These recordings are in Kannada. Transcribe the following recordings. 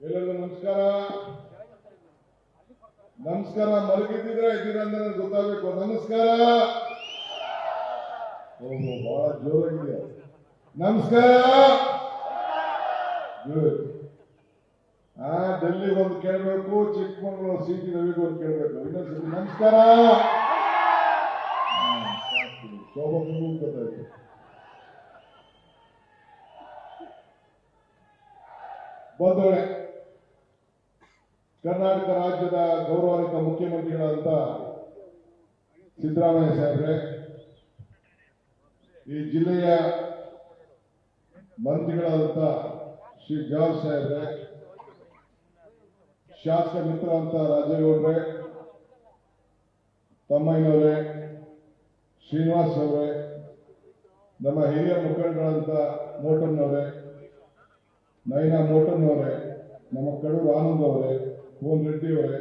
ಎಲ್ಲರಿಗೂ ನಮಸ್ಕಾರ. ನಮಸ್ಕಾರ. ಮಲಗಿದ್ರೆ ಇದ್ದೀರಾ ಅಂತ ನನಗೆ ಗೊತ್ತಾಗಬೇಕು. ನಮಸ್ಕಾರ. ಓಹೋ, ಬಹಳ ಜೋರಾಗಿದೆ. ನಮಸ್ಕಾರ. ಡೆಲ್ಲಿಗೆ ಒಂದು ಕೇಳಬೇಕು, ಚಿಕ್ಕಮಗಳೂರು ಸಿ ಟಿ ರವಿಗೆ ಒಂದು ಕೇಳಬೇಕು. ಇನ್ನೊಂದ್ಸತಿ ನಮಸ್ಕಾರ. ಶೋಭಾ ಗೊತ್ತಾಯ್ತು. ಬಂಧುಗಳೇ, ಕರ್ನಾಟಕ ರಾಜ್ಯದ ಗೌರವಾನ್ವಿತ ಮುಖ್ಯಮಂತ್ರಿಗಳಾದಂಥ ಸಿದ್ದರಾಮಯ್ಯ ಸಾಹೇಬ್ರೆ, ಈ ಜಿಲ್ಲೆಯ ಮಂತ್ರಿಗಳಾದಂಥ ಶ್ರೀ ಜಾರ್ಜ್ ಸಾಹೇಬ್ರೆ, ಶಾಸಕ ಮಿತ್ರ ಅಂತ ರಾಜೇಗೌಡ್ರೆ, ತಮ್ಮಯ್ಯನವರೇ, ಶ್ರೀನಿವಾಸ್ ಅವರೇ, ನಮ್ಮ ಹಿರಿಯ ಮುಖಂಡರಾದಂಥ ಮೋಟನ್ನವರೇ, ನೈನಾ ಮೋಟನ್ನವರೇ, ನಮ್ಮ ಕಡೂರು ಆನಂದ್ ಅವರೇ, ಕೋನ್ ರೆಡ್ಡಿ ಅವರೇ,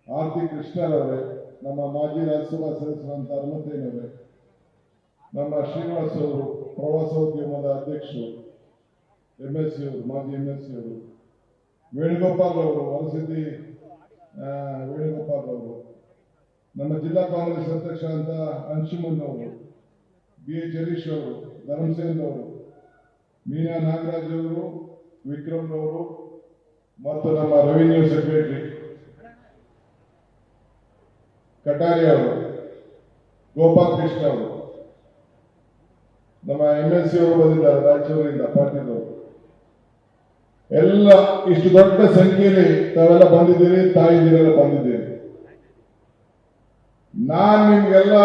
ಆರ್ತಿ ಕೃಷ್ಣರವರೇ, ನಮ್ಮ ಮಾಜಿ ರಾಜ್ಯಸಭಾ ಸದಸ್ಯರಂತ ಹನುಮಂತಯ್ಯನವರೇ, ನಮ್ಮ ಶ್ರೀನಿವಾಸ್ ಅವರು, ಪ್ರವಾಸೋದ್ಯಮದ ಅಧ್ಯಕ್ಷರು, MLC ಅವರು, ಮಾಜಿ MLC ಅವರು, ವೇಣುಗೋಪಾಲ್ ಅವರು, ವನಸಿದ್ದಿ ವೇಣುಗೋಪಾಲ್ ಅವರು, ನಮ್ಮ ಜಿಲ್ಲಾ ಕಾಂಗ್ರೆಸ್ ಅಧ್ಯಕ್ಷ ಅಂತ ಅಂಶುಮನ್ ಅವರು, BH ಹರೀಶ್ ಅವರು, ಧರ್ಮಸೇನ್ ಅವರು, ಮೀನಾ ನಾಗರಾಜ್ ಅವರು, ವಿಕ್ರಮ್ ಅವರು ಮತ್ತು ನಮ್ಮ ರೆವಿನ್ಯೂ ಸೆಕ್ರೆಟರಿ ಕಟಾರಿ ಅವರು, ಗೋಪಾಲ್ ಕೃಷ್ಣ ಅವರು, ನಮ್ಮ MLC ಅವರು ಬಂದಿದ್ದಾರೆ ರಾಯಚೂರಿನಿಂದ, ಪಾಟೀಲ್ ಎಲ್ಲ ಇಷ್ಟು ದೊಡ್ಡ ಸಂಖ್ಯೆಯಲ್ಲಿ ತಾವೆಲ್ಲ ಬಂದಿದ್ದೀರಿ, ತಾಯಿದಿರೆಲ್ಲ ಬಂದಿದ್ದೀರಿ. ನಾನ್ ನಿಮ್ಗೆಲ್ಲ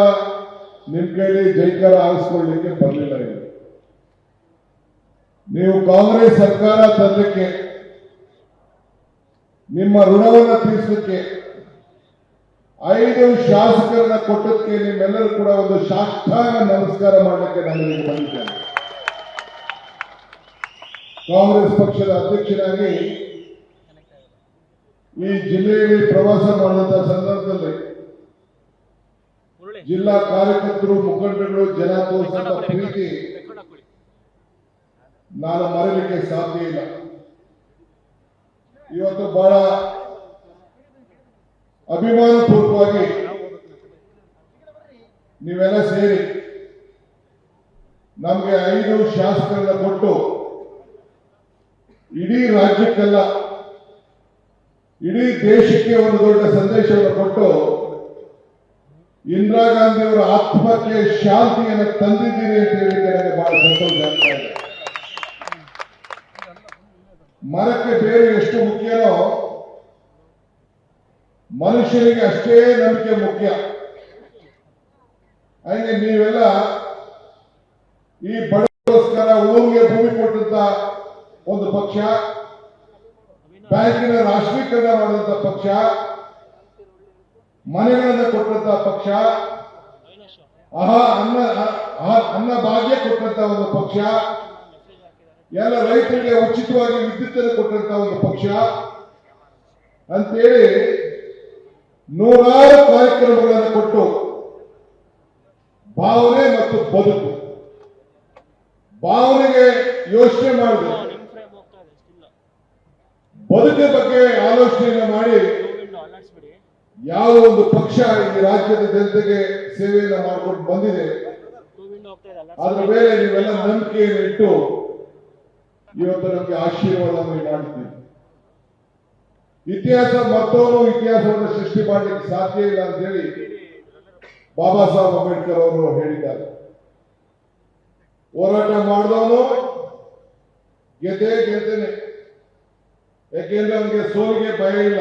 ನಿಮ್ ಕೈಲಿ ಜೈಕಾರ ಆರಿಸ್ಕೊಳ್ಳಿಕ್ಕೆ ಬರಲಿಲ್ಲ. ನೀವು ಕಾಂಗ್ರೆಸ್ ಸರ್ಕಾರ ತರಲಿಕ್ಕೆ, ನಿಮ್ಮ ಋಣವನ್ನು ತೀರಿಸಲಿಕ್ಕೆ 5 ಶಾಸಕರನ್ನ ಕೊಟ್ಟದಕ್ಕೆ ನಿಮ್ಮೆಲ್ಲರೂ ಕೂಡ ಒಂದು ಸಾಷ್ಟಾಂಗ ನಮಸ್ಕಾರ ಮಾಡಲಿಕ್ಕೆ ನಾನು ಇಲ್ಲಿಗೆ ಬಂದಿದ್ದೇನೆ. ಕಾಂಗ್ರೆಸ್ ಪಕ್ಷದ ಅಧ್ಯಕ್ಷನಾಗಿ ಈ ಜಿಲ್ಲೆಯಲ್ಲಿ ಪ್ರವಾಸ ಮಾಡಿದ ಸಂದರ್ಭದಲ್ಲಿ ಜಿಲ್ಲಾ ಕಾರ್ಯಕರ್ತರು, ಮುಖಂಡರು, ಜನ ತೋರಿಸಿದ ಪ್ರೀತಿ ನಾನು ಮರೆಯಲಿಕ್ಕೆ ಸಾಧ್ಯ ಇಲ್ಲ. ಇವತ್ತು ಬಹಳ ಅಭಿಮಾನಪೂರ್ವಕವಾಗಿ ನೀವೆಲ್ಲ ಸೇರಿ ನಮಗೆ 5 ಶಾಸಕರನ್ನ ಕೊಟ್ಟು ಇಡೀ ರಾಜ್ಯಕ್ಕೆಲ್ಲ, ಇಡೀ ದೇಶಕ್ಕೆ ಒಂದು ದೊಡ್ಡ ಸಂದೇಶವನ್ನು ಕೊಟ್ಟು ಇಂದಿರಾ ಗಾಂಧಿ ಅವರ ಆತ್ಮಕ್ಕೆ ಶಾಂತಿಯನ್ನು ತಂದಿದ್ದೀರಿ ಅಂತ ಹೇಳಿಕ್ಕೆ ನನಗೆ ಬಹಳ ಸಂತೋಷ ಆಗ್ತಾ ಇದೆ. ಮರಕ್ಕೆ ಬೇರೆ ಎಷ್ಟು ಮುಖ್ಯನೋ ಮನುಷ್ಯನಿಗೆ ಅಷ್ಟೇ ನಂಬಿಕೆ ಮುಖ್ಯ. ಹಾಗೆ ನೀವೆಲ್ಲ ಈ ಬಡವರಿಗೋಸ್ಕರ ಊರಿಗೆ ಭೂಮಿ ಕೊಟ್ಟಂತ ಒಂದು ಪಕ್ಷ, ಬ್ಯಾಂಕಿನ ರಾಷ್ಟ್ರೀಕರಣ ಮಾಡಿದಂತ ಪಕ್ಷ, ಮನೆಗಳನ್ನು ಕೊಟ್ಟಂತ ಪಕ್ಷ, ಅನ್ನ ಭಾಗ್ಯ ಕೊಟ್ಟಂತ ಒಂದು ಪಕ್ಷ, ಎಲ್ಲ ರೈತರಿಗೆ ಉಚಿತವಾಗಿ ವಿದ್ಯುತ್ ಕೊಟ್ಟಂತ ಒಂದು ಪಕ್ಷ ಅಂತೇಳಿ 100 ಕಾರ್ಯಕ್ರಮಗಳನ್ನು ಕೊಟ್ಟು ಭಾವನೆ ಮತ್ತು ಬದುಕು, ಭಾವನೆಗೆ ಯೋಚನೆ ಮಾಡಿದೆ, ಬದುಕಿನ ಬಗ್ಗೆ ಆಲೋಚನೆಯನ್ನು ಮಾಡಿ ಯಾವ ಒಂದು ಪಕ್ಷ ಈ ರಾಜ್ಯದ ಜನತೆಗೆ ಸೇವೆಯನ್ನು ಮಾಡಿಕೊಂಡು ಬಂದಿದೆ ಅದರ ಮೇಲೆ ನೀವೆಲ್ಲ ನಂಬಿಕೆಯನ್ನು ಇಟ್ಟು ಇವತ್ತು ನಮಗೆ ಆಶೀರ್ವಾದವನ್ನು ಮಾಡಿದ್ದೀವಿ. ಇತಿಹಾಸ ಮತ್ತೊಂದು ಇತಿಹಾಸವನ್ನು ಸೃಷ್ಟಿ ಮಾಡಲಿಕ್ಕೆ ಸಾಧ್ಯ ಇಲ್ಲ ಅಂತ ಹೇಳಿ ಬಾಬಾ ಸಾಹೇಬ್ ಅಂಬೇಡ್ಕರ್ ಅವರು ಹೇಳಿದ್ದಾರೆ. ಹೋರಾಟ ಮಾಡಿದವನು ಗೆದ್ದೇನೆ, ಯಾಕೆಂದ್ರೆ ಅವನಿಗೆ ಸೋಲಿಗೆ ಭಯ ಇಲ್ಲ.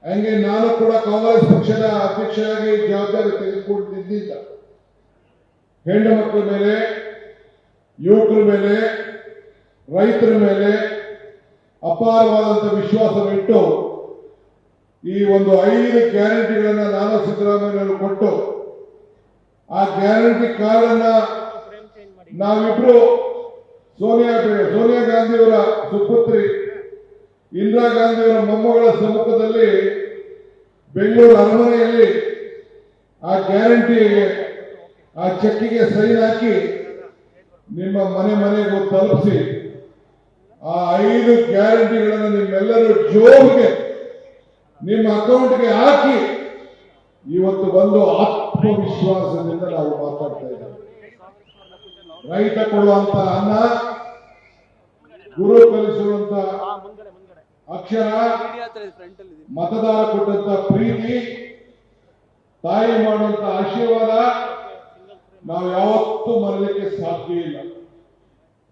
ಹಂಗೆ ನಾನು ಕೂಡ ಕಾಂಗ್ರೆಸ್ ಪಕ್ಷದ ಅಧ್ಯಕ್ಷರಾಗಿ ಜವಾಬ್ದಾರಿ ತೆಗೆದುಕೊಂಡಿದ್ದಿಲ್ಲ. ಹೆಣ್ಣು ಮಕ್ಕಳ ಮೇಲೆ, ಯುವಕರ ಮೇಲೆ, ರೈತರ ಮೇಲೆ ಅಪಾರವಾದಂತಹ ವಿಶ್ವಾಸವಿಟ್ಟು ಈ ಒಂದು 5 ಗ್ಯಾರಂಟಿಗಳನ್ನ ನಾನು ಸಿದ್ದರಾಮಯ್ಯನವರು ಕೊಟ್ಟು, ಆ ಗ್ಯಾರಂಟಿ ಕಾರ್ಡ್ ನಾವಿಬ್ರು ಸೋನಿಯಾ ಗಾಂಧಿಯವರ ಸುಪುತ್ರಿ ಇಂದಿರಾ ಗಾಂಧಿಯವರ ಮೊಮ್ಮಗಳ ಸಮ್ಮುಖದಲ್ಲಿ ಬೆಂಗಳೂರು ಅರಮನೆಯಲ್ಲಿ ಆ ಗ್ಯಾರಂಟಿಗೆ, ಆ ಚೆಕ್ಕಿಗೆ ಸೈನ್ ಹಾಕಿ ನಿಮ್ಮ ಮನೆಗೂ ತಲುಪಿಸಿ ಆ 5 ಗ್ಯಾರಂಟಿಗಳನ್ನು ನಿಮ್ಮೆಲ್ಲರೂ ಜೋಬಿಗೆ ನಿಮ್ಮ ಅಕೌಂಟ್ಗೆ ಹಾಕಿ ಇವತ್ತು ಬಂದು ಆತ್ಮವಿಶ್ವಾಸದಿಂದ ನಾವು ಮಾತಾಡ್ತಾ ಇದ್ದೇವೆ. ರೈತ ಕೊಡುವಂತ ಅನ್ನ, ಗುರು ಕಲಿಸುವಂತ ಅಕ್ಷರ, ಮತದಾರ ಕೊಟ್ಟಂತ ಪ್ರೀತಿ, ತಾಯಿ ಮಾಡುವಂತ ಆಶೀರ್ವಾದ ನಾವು ಯಾವತ್ತೂ ಮರಲಿಕ್ಕೆ ಸಾಧ್ಯ ಇಲ್ಲ.